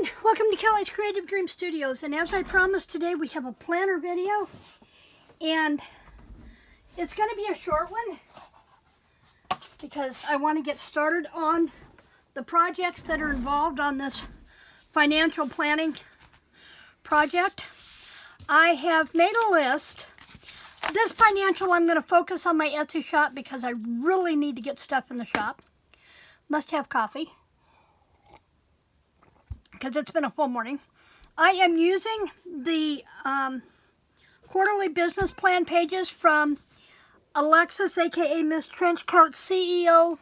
everyone, welcome to Kelly's Creative Dream Studios, and as I promised today we have a planner video, and it's going to be a short one because I want to get started on the projects that are involved on this financial planning project. I have made a list. This financial I'm going to focus on my Etsy shop because I really need to get stuff in the shop. Must have coffee, because it's been a full morning. I am using the quarterly business plan pages from Alexis, aka Miss Trenchcoat, CEO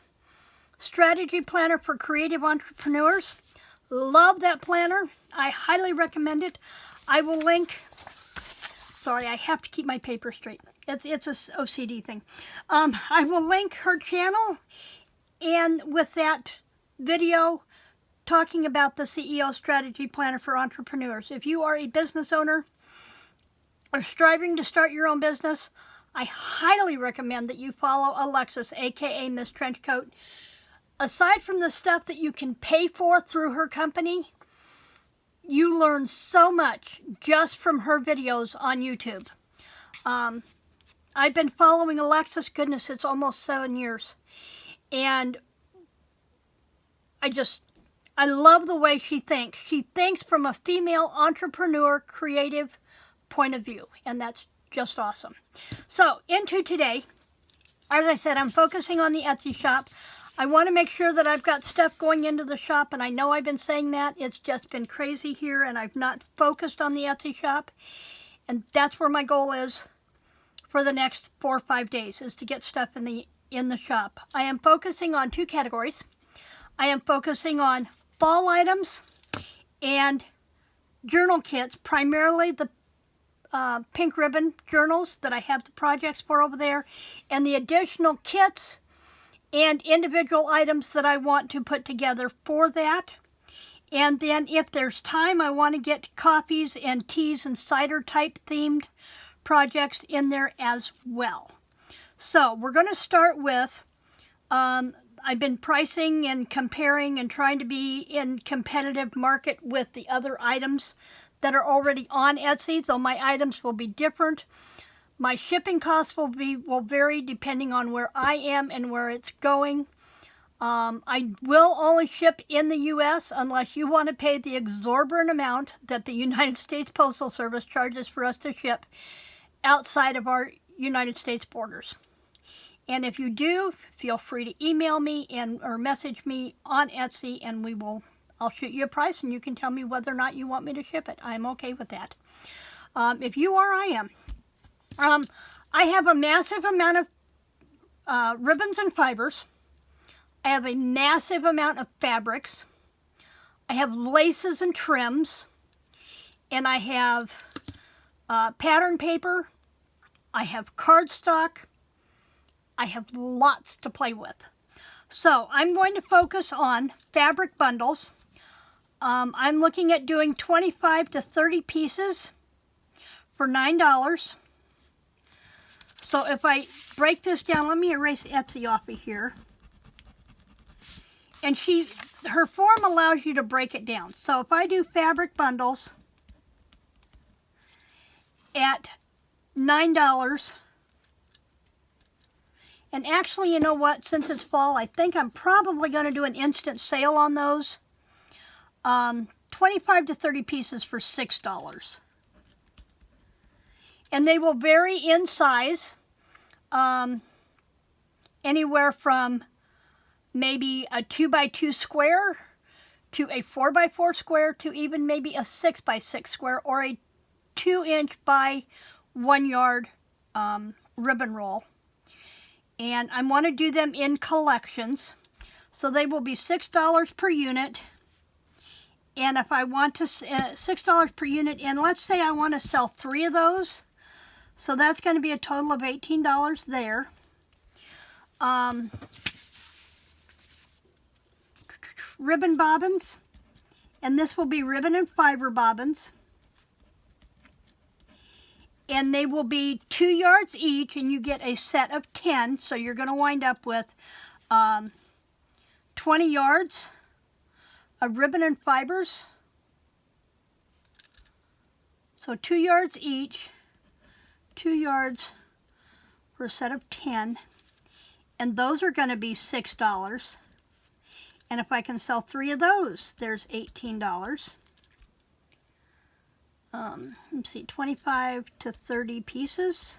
Strategy Planner for Creative Entrepreneurs. Love that planner. I highly recommend it. I will link, sorry, I have to keep my paper straight. It's a OCD thing. I will link her channel, and with that video talking about the CEO Strategy Planner for Entrepreneurs. If you are a business owner or striving to start your own business, I highly recommend that you follow Alexis, aka Miss Trenchcoat. Aside from the stuff that you can pay for through her company, you learn so much just from her videos on YouTube. I've been following Alexis, goodness, it's almost 7 years. And I love the way she thinks. She thinks from a female entrepreneur, creative point of view, and that's just awesome. So, into today, as I said, I'm focusing on the Etsy shop. I want to make sure that I've got stuff going into the shop, and I know I've been saying that. It's just been crazy here, and I've not focused on the Etsy shop, and that's where my goal is for the next 4 or 5 days, is to get stuff in the shop. I am focusing on 2 categories. I am focusing on fall items and journal kits, primarily the pink ribbon journals that I have the projects for over there, and the additional kits and individual items that I want to put together for that. And then if there's time, I want to get coffees and teas and cider type themed projects in there as well. So we're going to start with I've been pricing and comparing and trying to be in competitive market with the other items that are already on Etsy, though my items will be different. My shipping costs will vary depending on where I am and where it's going. I will only ship in the U.S. unless you want to pay the exorbitant amount that the United States Postal Service charges for us to ship outside of our United States borders. And if you do, feel free to email me or message me on Etsy, and I'll shoot you a price, and you can tell me whether or not you want me to ship it. I'm okay with that. If you are, I am. I have a massive amount of ribbons and fibers. I have a massive amount of fabrics. I have laces and trims. And I have pattern paper. I have cardstock. I have lots to play with. So I'm going to focus on fabric bundles. I'm looking at doing 25 to 30 pieces for $9. So if I break this down, let me erase Etsy off of here. And her form allows you to break it down. So if I do fabric bundles at $9, and actually, you know what? Since it's fall, I think I'm probably going to do an instant sale on those. 25 to 30 pieces for $6. And they will vary in size. Anywhere from maybe a 2x2 square to a 4x4 square to even maybe a 6x6 square or a 2-inch by 1 yard ribbon roll. And I want to do them in collections. So they will be $6 per unit. And if I want to, $6 per unit, and let's say I want to sell 3 of those. So that's going to be a total of $18 there. Ribbon bobbins. And this will be ribbon and fiber bobbins. And they will be 2 yards each, and you get a set of 10. So you're going to wind up with 20 yards of ribbon and fibers So 2 yards each, 2 yards for a set of 10. And those are going to be $6. And if I can sell 3 of those, there's $18. Let's see, 25 to 30 pieces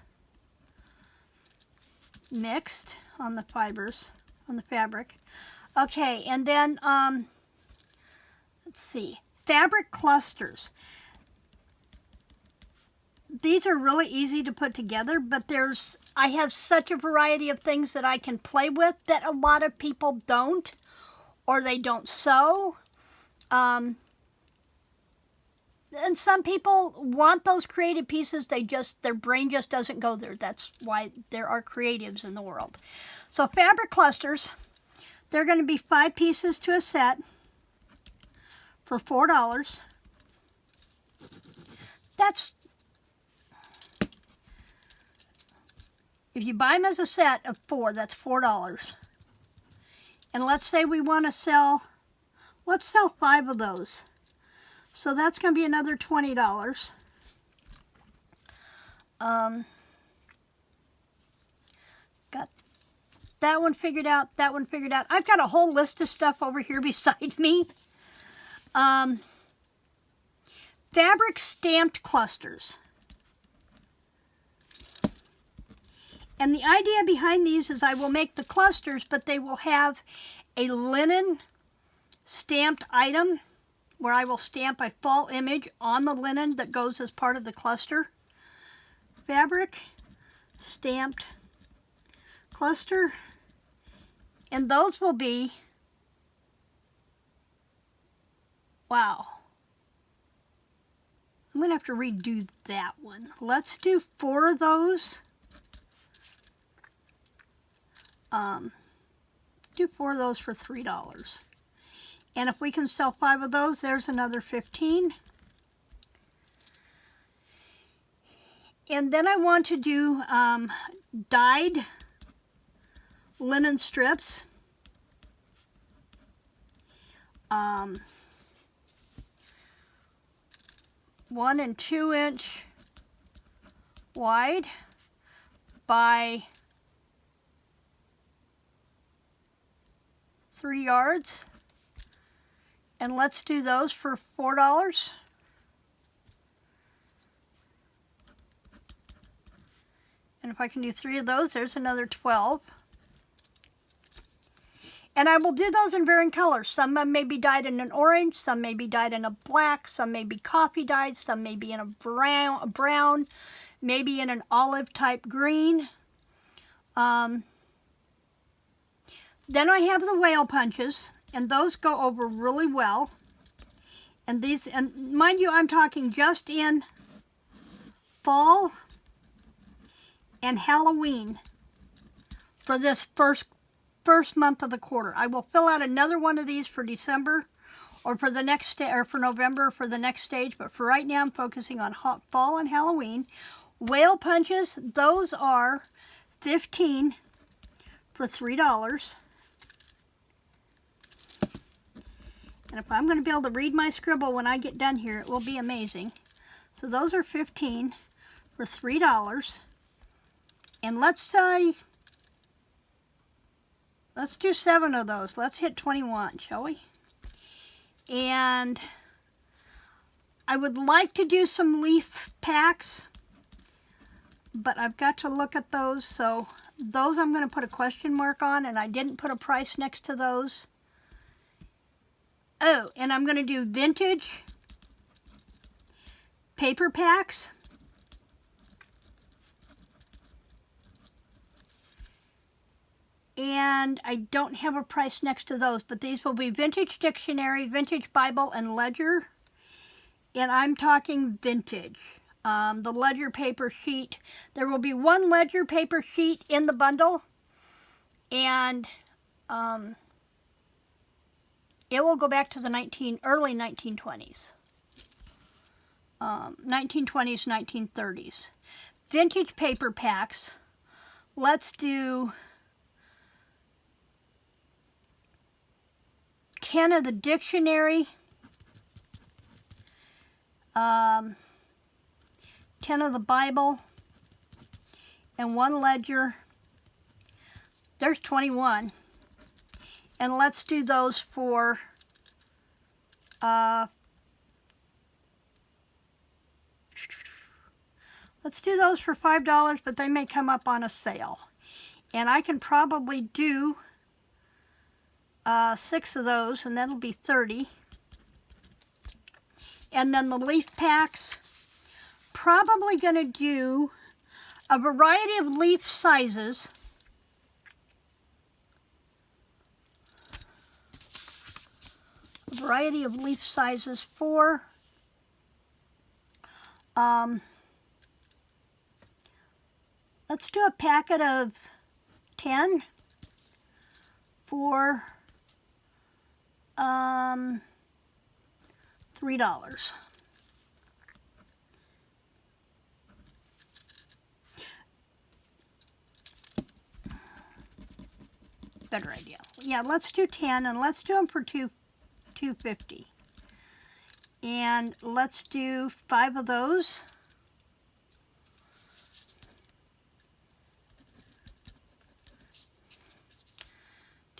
mixed on the fibers, on the fabric. Okay, and then, let's see, fabric clusters. These are really easy to put together, but I have such a variety of things that I can play with that a lot of people don't, or they don't sew. And some people want those creative pieces, their brain just doesn't go there. That's why there are creatives in the world. So fabric clusters, they're going to be 5 pieces to a set for $4. If you buy them as a set of 4, that's $4. And let's say we want to sell, let's sell 5 of those. So that's going to be another $20. Got that one figured out, that one figured out. I've got a whole list of stuff over here beside me. Fabric stamped clusters. And the idea behind these is I will make the clusters, but they will have a linen stamped item where I will stamp a fall image on the linen that goes as part of the cluster. Fabric stamped cluster. And those will be, wow. I'm going to have to redo that one. Let's do 4 of those. Do 4 of those for $3. And if we can sell 5 of those, there's another 15. And then I want to do dyed linen strips. 1 and 2 inch wide by 3 yards. And let's do those for $4. And if I can do 3 of those, there's another 12. And I will do those in varying colors. Some may be dyed in an orange, some may be dyed in a black, some may be coffee dyed, some may be in a brown, maybe in an olive type green. Then I have the whale punches, and those go over really well. And these, and mind you, I'm talking just in fall and Halloween for this first month of the quarter. I will fill out another one of these for December or for the next or for November for the next stage, but for right now I'm focusing on fall and Halloween. Whale punches, those are 15 for $3. And if I'm going to be able to read my scribble when I get done here, it will be amazing. So those are 15 for $3. And let's do 7 of those. Let's hit 21, shall we? And I would like to do some leaf packs, but I've got to look at those. So those I'm going to put a question mark on, and I didn't put a price next to those. Oh, and I'm going to do vintage paper packs. And I don't have a price next to those, but these will be vintage dictionary, vintage Bible, and ledger. And I'm talking vintage. The ledger paper sheet. There will be 1 ledger paper sheet in the bundle. And it will go back to the early 1920s. 1920s, 1930s. Vintage paper packs. Let's do 10 of the dictionary. 10 of the Bible, and 1 ledger. There's 21. And let's do those for let's do those for $5, but they may come up on a sale. And I can probably do 6 of those, and that'll be 30. And then the leaf packs, probably going to do a variety of leaf sizes. A variety of leaf sizes for let's do a packet of 10 for $3. Better idea. Yeah, let's do 10, and let's do them for $2.50. And let's do 5 of those.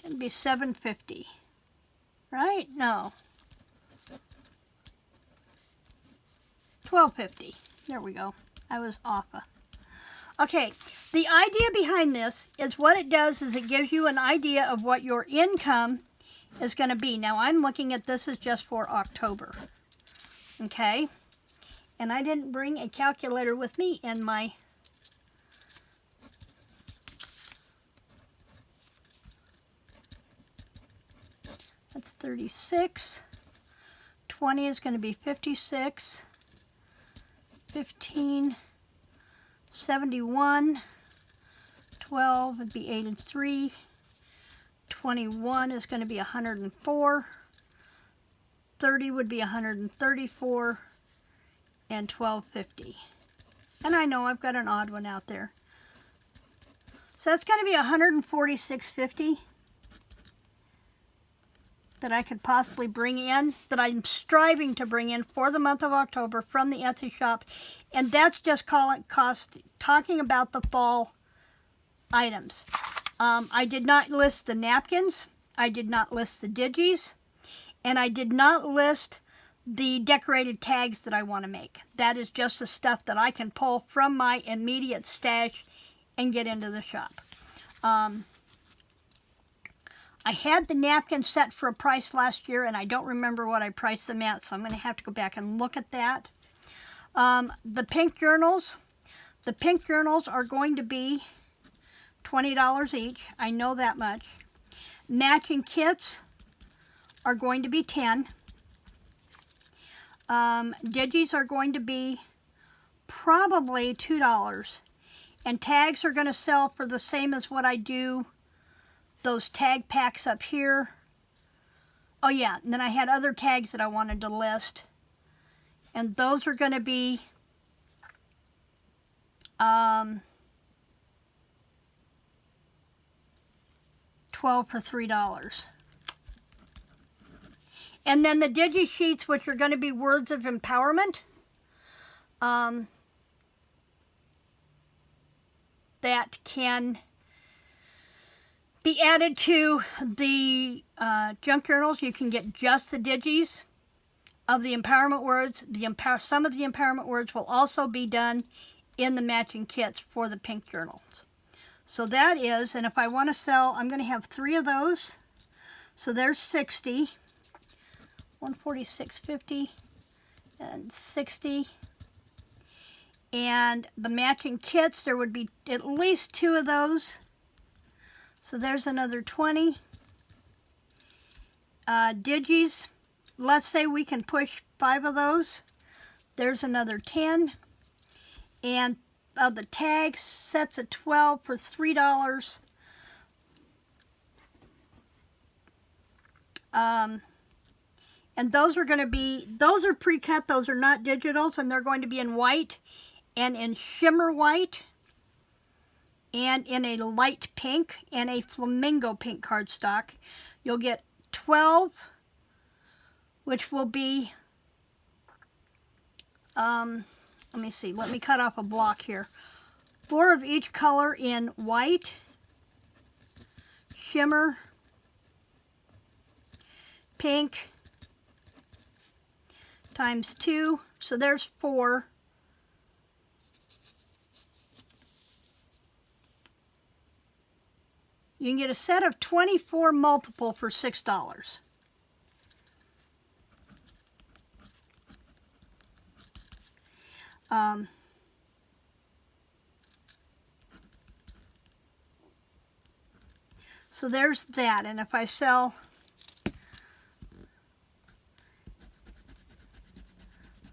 It'd be $7.50, right? No, $12.50. There we go. I was off. Okay, the idea behind this is what it does is it gives you an idea of what your income is going to be. Now I'm looking at this as just for October. Okay, and I didn't bring a calculator with me in my that's 36. 20 is going to be 56. 15, 71. 12 would be 83. 21 is going to be 104. 30 would be 134. And $12.50. And I know I've got an odd one out there. So that's going to be $146.50 that I could possibly bring in, that I'm striving to bring in for the month of October from the Etsy shop. And that's just talking about the fall items. I did not list the napkins. I did not list the Digis. And I did not list the decorated tags that I want to make. That is just the stuff that I can pull from my immediate stash and get into the shop. I had the napkins set for a price last year, and I don't remember what I priced them at, so I'm going to have to go back and look at that. The pink journals. The pink journals are going to be $20 each. I know that much. Matching kits are going to be 10. Digis are going to be probably $2. And tags are going to sell for the same as what I do. Those tag packs up here. Oh yeah, and then I had other tags that I wanted to list. And those are going to be $12 for $3. And then the Digi sheets, which are going to be words of empowerment. That can be added to the junk journals. You can get just the Digis of the empowerment words. Some of the empowerment words will also be done in the matching kits for the pink journals. So that is, and if I want to sell, I'm going to have 3 of those. So there's 60. 146.50 and 60. And the matching kits, there would be at least 2 of those. So there's another 20. Digis, let's say we can push 5 of those. There's another 10. And the tags, sets of 12 for $3. And those are going to be, those are pre-cut, those are not digitals, and they're going to be in white and in shimmer white and in a light pink and a flamingo pink cardstock. You'll get 12, which will be let me see, let me cut off a block here. 4 of each color in white, shimmer, pink, times 2, so there's 4. You can get a set of 24 multiple for $6. So there's that, and if I sell,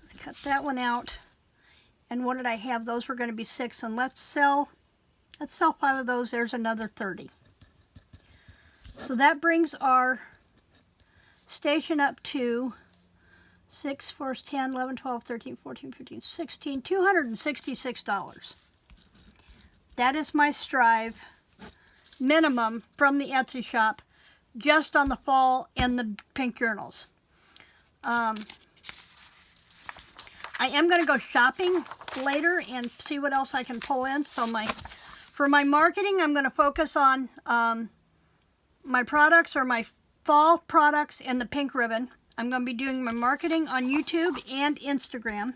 let's cut that one out, and what did I have? Those were going to be 6, and let's sell 5 of those. There's another 30. So that brings our station up to 6, 4, 10, 11, 12, 13, 14, 15, 16, $266. That is my Strive minimum from the Etsy shop, just on the fall and the pink journals. I am going to go shopping later and see what else I can pull in. So for my marketing, I'm going to focus on my products, or my fall products, and the pink ribbon. I'm going to be doing my marketing on YouTube and Instagram.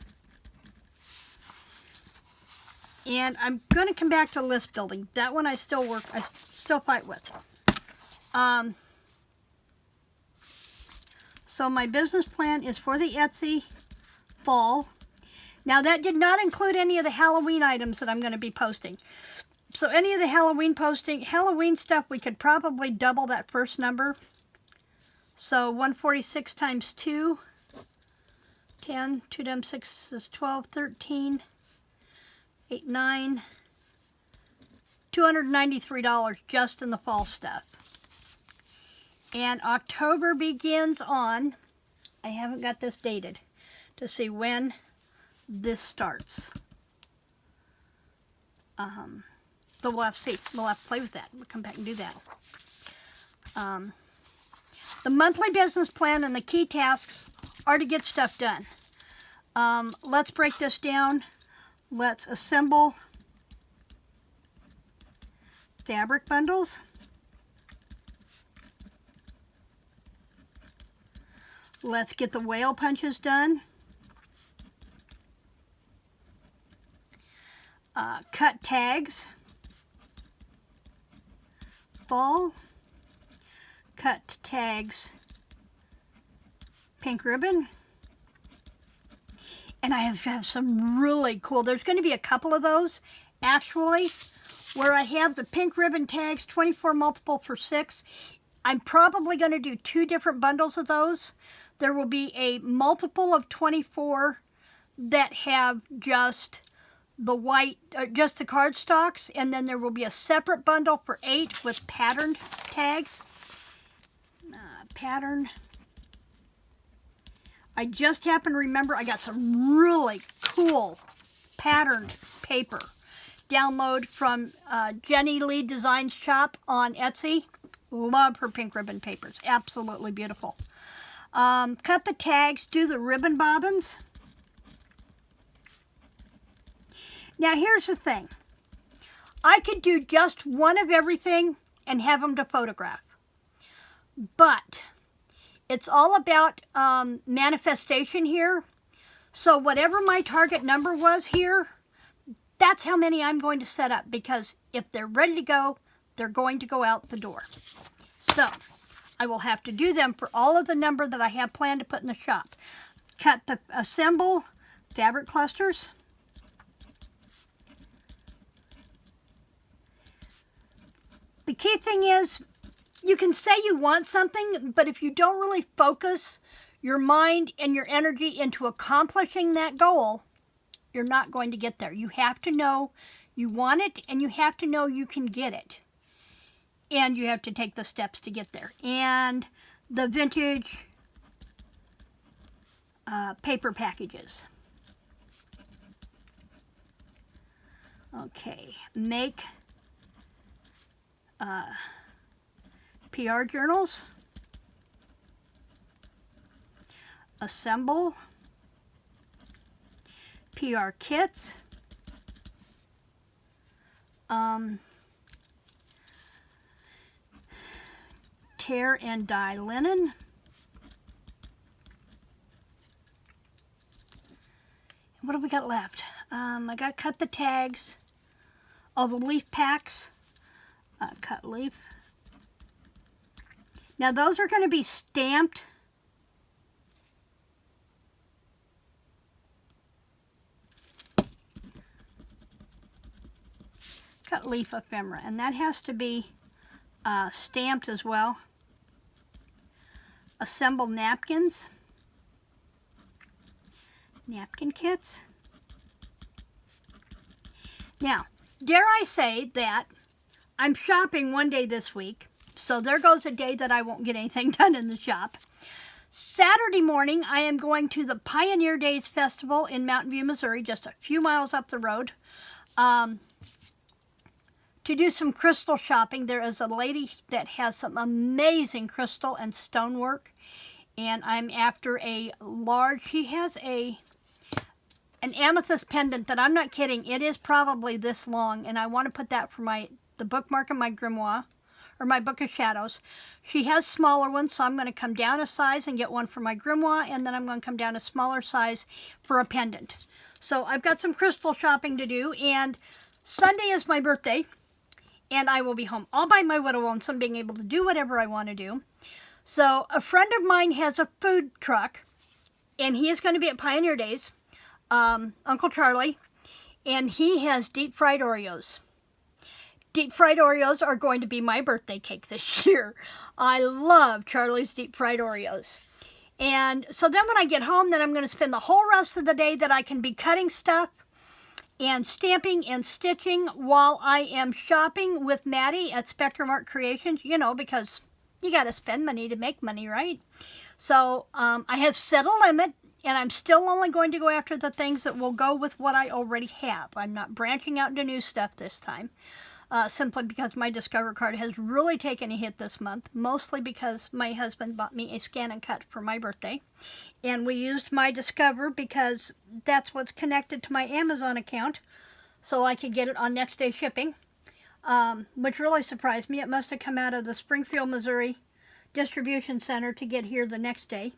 And I'm going to come back to list building. That one I still fight with. So my business plan is for the Etsy fall. Now that did not include any of the Halloween items that I'm going to be posting. So any of the Halloween stuff, we could probably double that first number. So 146 times 2, 10, 2 times 6 is 12, 13, 8, 9, $293 just in the fall stuff. And October begins on, I haven't got this dated to see when this starts. So we'll have to see. We'll have to play with that. We'll come back and do that. The monthly business plan and the key tasks are to get stuff done. Let's break this down. Let's assemble fabric bundles. Let's get the whale punches done. Cut tags. Fall. Cut tags. Pink ribbon. And I have some really cool, there's going to be a couple of those actually, where I have the pink ribbon tags, 24 multiple for 6. I'm probably going to do 2 different bundles of those. There will be a multiple of 24 that have just the white, just the cardstocks, and then there will be a separate bundle for 8 with patterned tags. Pattern. I just happen to remember I got some really cool patterned paper. Download from Jenny Lee Designs Shop on Etsy. Love her pink ribbon papers. Absolutely beautiful. Cut the tags, do the ribbon bobbins. Now here's the thing. I could do just one of everything and have them to photograph. But it's all about manifestation here. So whatever my target number was here, that's how many I'm going to set up, because if they're ready to go, they're going to go out the door. So I will have to do them for all of the number that I have planned to put in the shop. Assemble fabric clusters. The key thing is, you can say you want something, but if you don't really focus your mind and your energy into accomplishing that goal, you're not going to get there. You have to know you want it, and you have to know you can get it. And you have to take the steps to get there. And the vintage paper packages. Okay, make PR journals, assemble PR kits. Tear and dye linen. What have we got left? I got cut the tags. Oh, the leaf packs. Cut leaf. Now those are going to be stamped. Cut leaf ephemera, and that has to be stamped as well. Assemble napkins. Napkin kits. Now, dare I say that I'm shopping one day this week, so there goes a day that I won't get anything done in the shop. Saturday morning, I am going to the Pioneer Days Festival in Mountain View, Missouri, just a few miles up the road, to do some crystal shopping. There is a lady that has some amazing crystal and stonework, and I'm after a large, she has an amethyst pendant that, I'm not kidding, it is probably this long, and I want to put that for the bookmark in my grimoire, or my book of shadows. She has smaller ones, so I'm going to come down a size and get one for my grimoire, and then I'm going to come down a smaller size for a pendant. So I've got some crystal shopping to do, and Sunday is my birthday, and I will be home all by my widow lonesome, being able to do whatever I want to do. So a friend of mine has a food truck, and he is going to be at Pioneer Days, Uncle Charlie, and he has deep fried Oreos. Deep fried Oreos are going to be my birthday cake this year. I love Charlie's deep fried Oreos. And so then when I get home, then I'm going to spend the whole rest of the day that I can be cutting stuff and stamping and stitching while I am shopping with Maddie at Spectrum Art Creations, you know, because you got to spend money to make money, right? So I have set a limit, and I'm still only going to go after the things that will go with what I already have. I'm not branching out into new stuff this time. Simply because my Discover card has really taken a hit this month, mostly because my husband bought me a scan and cut for my birthday. And we used my Discover because that's what's connected to my Amazon account, so I could get it on next day shipping, which really surprised me. It must have come out of the Springfield, Missouri distribution center to get here the next day.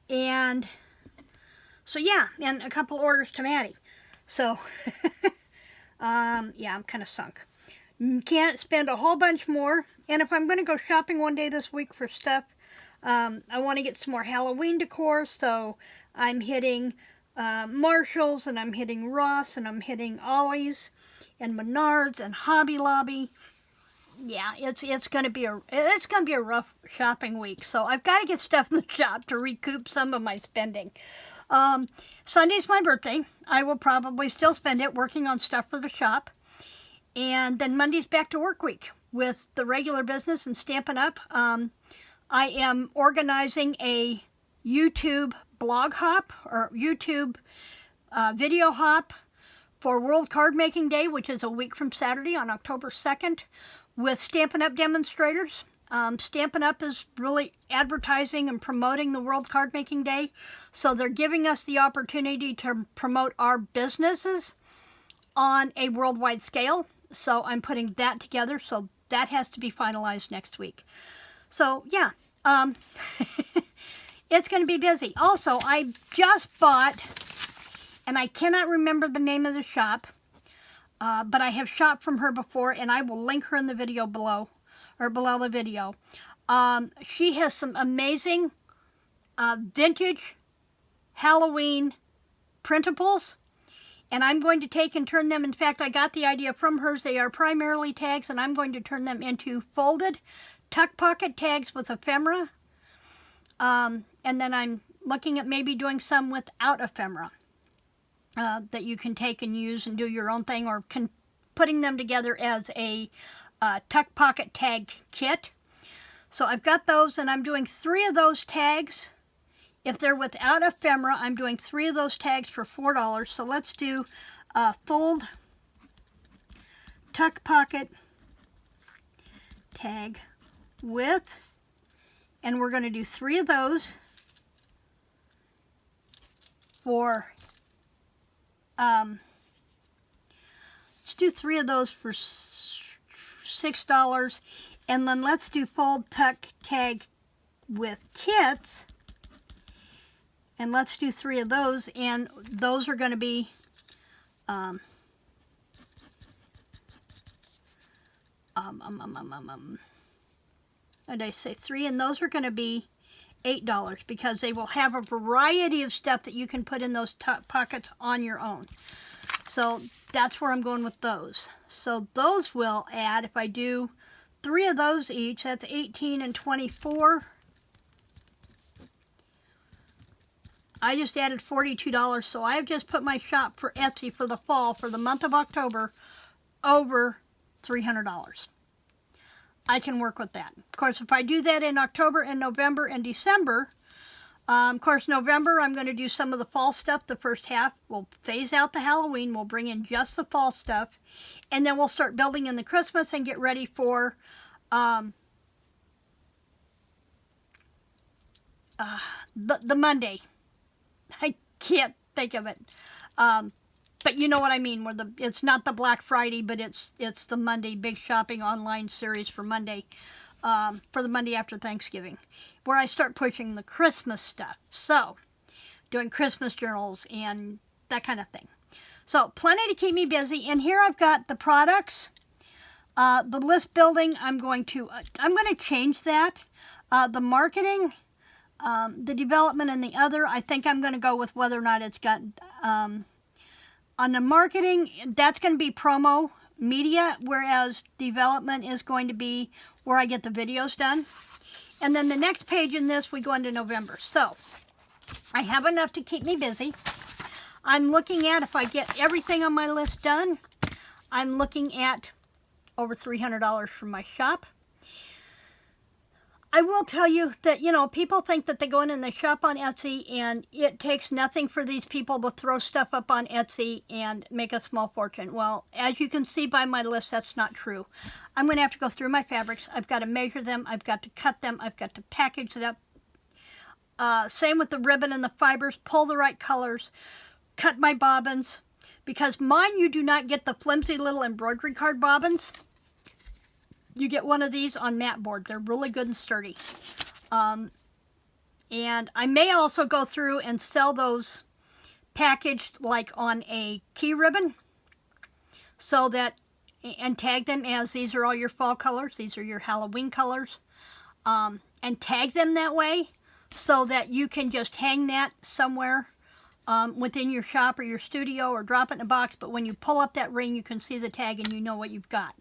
And so yeah, and a couple orders to Maddie. So yeah, I'm kind of sunk. Can't spend a whole bunch more. And if I'm going to go shopping one day this week for stuff, I want to get some more Halloween decor. So I'm hitting Marshall's, and I'm hitting Ross, and I'm hitting Ollie's and Menards and Hobby Lobby. Yeah, it's going to be a rough shopping week. So I've got to get stuff in the shop to recoup some of my spending. Sunday's my birthday. I will probably still spend it working on stuff for the shop. And then Monday's back to work week with the regular business and Stampin' Up. I am organizing a YouTube blog hop, or YouTube video hop, for World Card Making Day, which is a week from Saturday on October 2nd, with Stampin' Up demonstrators. Stampin' Up is really advertising and promoting the World Card Making Day, so they're giving us the opportunity to promote our businesses on a worldwide scale. So I'm putting that together, so that has to be finalized next week. So yeah, it's going to be busy. Also, I just bought, and I cannot remember the name of the shop, but I have shopped from her before, and I will link her in the video below, or below the video. She has some amazing vintage Halloween printables, and I'm going to take and turn them. In fact, I got the idea from hers. They are primarily tags, and I'm going to turn them into folded tuck pocket tags with ephemera. And then I'm looking at maybe doing some without ephemera that you can take and use and do your own thing, or putting them together as a tuck pocket tag kit. So I've got those, and I'm doing 3 of those tags. If they're without ephemera, I'm doing 3 of those tags for $4. So let's do fold tuck pocket tag with, and we're going to do 3 of those for let's do 3 of those for $6. And then let's do fold, tuck, tag with kits. And let's do 3 of those. And those are going to be what did I say? 3, and those are going to be $8 because they will have a variety of stuff that you can put in those pockets on your own. So that's where I'm going with those. So those will add, if I do 3 of those each, that's 18 and 24. I just added $42, so I have just put my shop for Etsy for the fall, for the month of October, over $300. I can work with that. Of course, if I do that in October and November and December, of course, November, I'm going to do some of the fall stuff. The first half, we'll phase out the Halloween. We'll bring in just the fall stuff. And then we'll start building in the Christmas and get ready for the Monday. I can't think of it. But you know what I mean, where it's not the Black Friday, but it's the Monday big shopping online series for Monday, for the Monday after Thanksgiving, where I start pushing the Christmas stuff. So, doing Christmas journals and that kind of thing. So, plenty to keep me busy. And here I've got the products, the list building. I'm going to change that. The marketing, the development, and the other. I think I'm going to go with whether or not it's got. On the marketing, that's going to be promo media, whereas development is going to be where I get the videos done. And then the next page in this, we go into November. So, I have enough to keep me busy. I'm looking at, if I get everything on my list done, I'm looking at over $300 from my shop. I will tell you that, you know, people think that they go in and they shop on Etsy and it takes nothing for these people to throw stuff up on Etsy and make a small fortune. Well, as you can see by my list, that's not true. I'm going to have to go through my fabrics. I've got to measure them. I've got to cut them. I've got to package them. Same with the ribbon and the fibers. Pull the right colors. Cut my bobbins. Because mine, you do not get the flimsy little embroidery card bobbins. You get one of these on mat board. They're really good and sturdy. And I may also go through and sell those packaged like on a key ribbon. So that, and tag them as these are all your fall colors. These are your Halloween colors. And tag them that way so that you can just hang that somewhere within your shop or your studio or drop it in a box. But when you pull up that ring, you can see the tag and you know what you've got.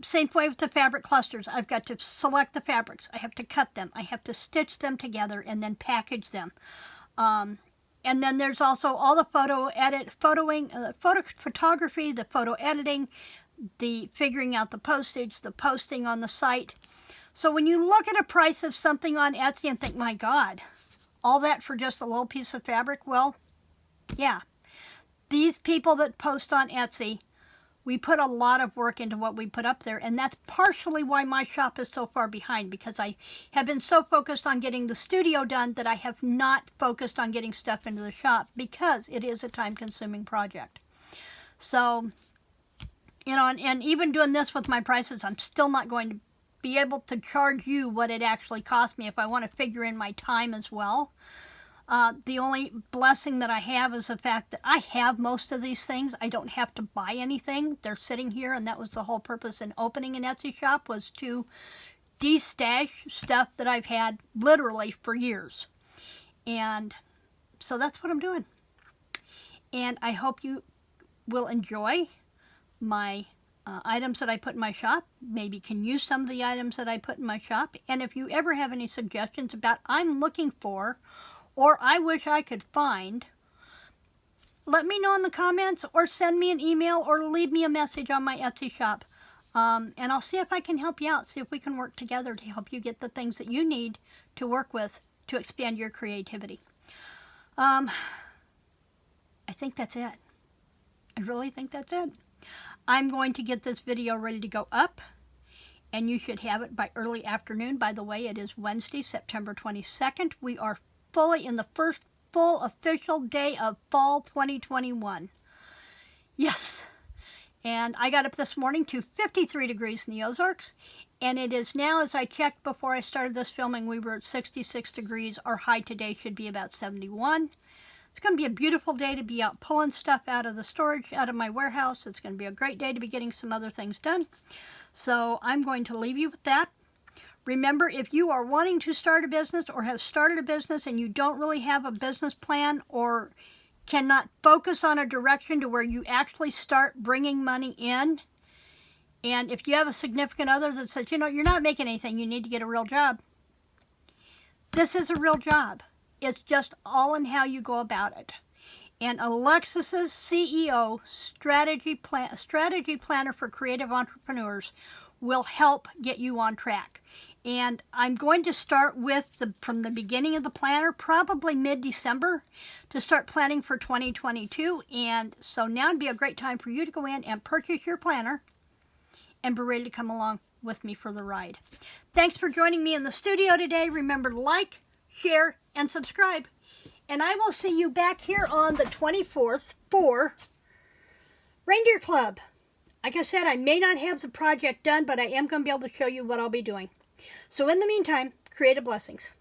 Same way with the fabric clusters. I've got to select the fabrics. I have to cut them. I have to stitch them together and then package them. And then there's also all the photography, the photo editing, the figuring out the postage, the posting on the site. So when you look at a price of something on Etsy and think, my God, all that for just a little piece of fabric? Well, yeah. These people that post on Etsy, we put a lot of work into what we put up there, and that's partially why my shop is so far behind, because I have been so focused on getting the studio done that I have not focused on getting stuff into the shop, because it is a time-consuming project. So, you know, and even doing this with my prices, I'm still not going to be able to charge you what it actually cost me if I want to figure in my time as well. The only blessing that I have is the fact that I have most of these things. I don't have to buy anything. They're sitting here, and that was the whole purpose in opening an Etsy shop, was to de-stash stuff that I've had literally for years. And so that's what I'm doing. And I hope you will enjoy my items that I put in my shop. Maybe can use some of the items that I put in my shop. And if you ever have any suggestions about I'm looking for, or I wish I could find, let me know in the comments, or send me an email, or leave me a message on my Etsy shop. And I'll see if I can help you out, see if we can work together to help you get the things that you need to work with to expand your creativity. I think that's it. I really think that's it. I'm going to get this video ready to go up, and you should have it by early afternoon. By the way, it is Wednesday, September 22nd. We are fully in the first full official day of fall 2021. Yes. And I got up this morning to 53 degrees in the Ozarks. And it is now, as I checked before I started this filming, we were at 66 degrees. Our high today should be about 71. It's going to be a beautiful day to be out pulling stuff out of the storage, out of my warehouse. It's going to be a great day to be getting some other things done. So I'm going to leave you with that. Remember, if you are wanting to start a business or have started a business and you don't really have a business plan or cannot focus on a direction to where you actually start bringing money in, and if you have a significant other that says, you know, you're not making anything, you need to get a real job, this is a real job. It's just all in how you go about it. And Alexis's CEO, strategy planner for creative entrepreneurs, will help get you on track. And I'm going to start with from the beginning of the planner, probably mid-December, to start planning for 2022. And so now would be a great time for you to go in and purchase your planner and be ready to come along with me for the ride. Thanks for joining me in the studio today. Remember to like, share, and subscribe. And I will see you back here on the 24th for Reindeer Club. Like I said, I may not have the project done, but I am going to be able to show you what I'll be doing. So in the meantime, creative blessings.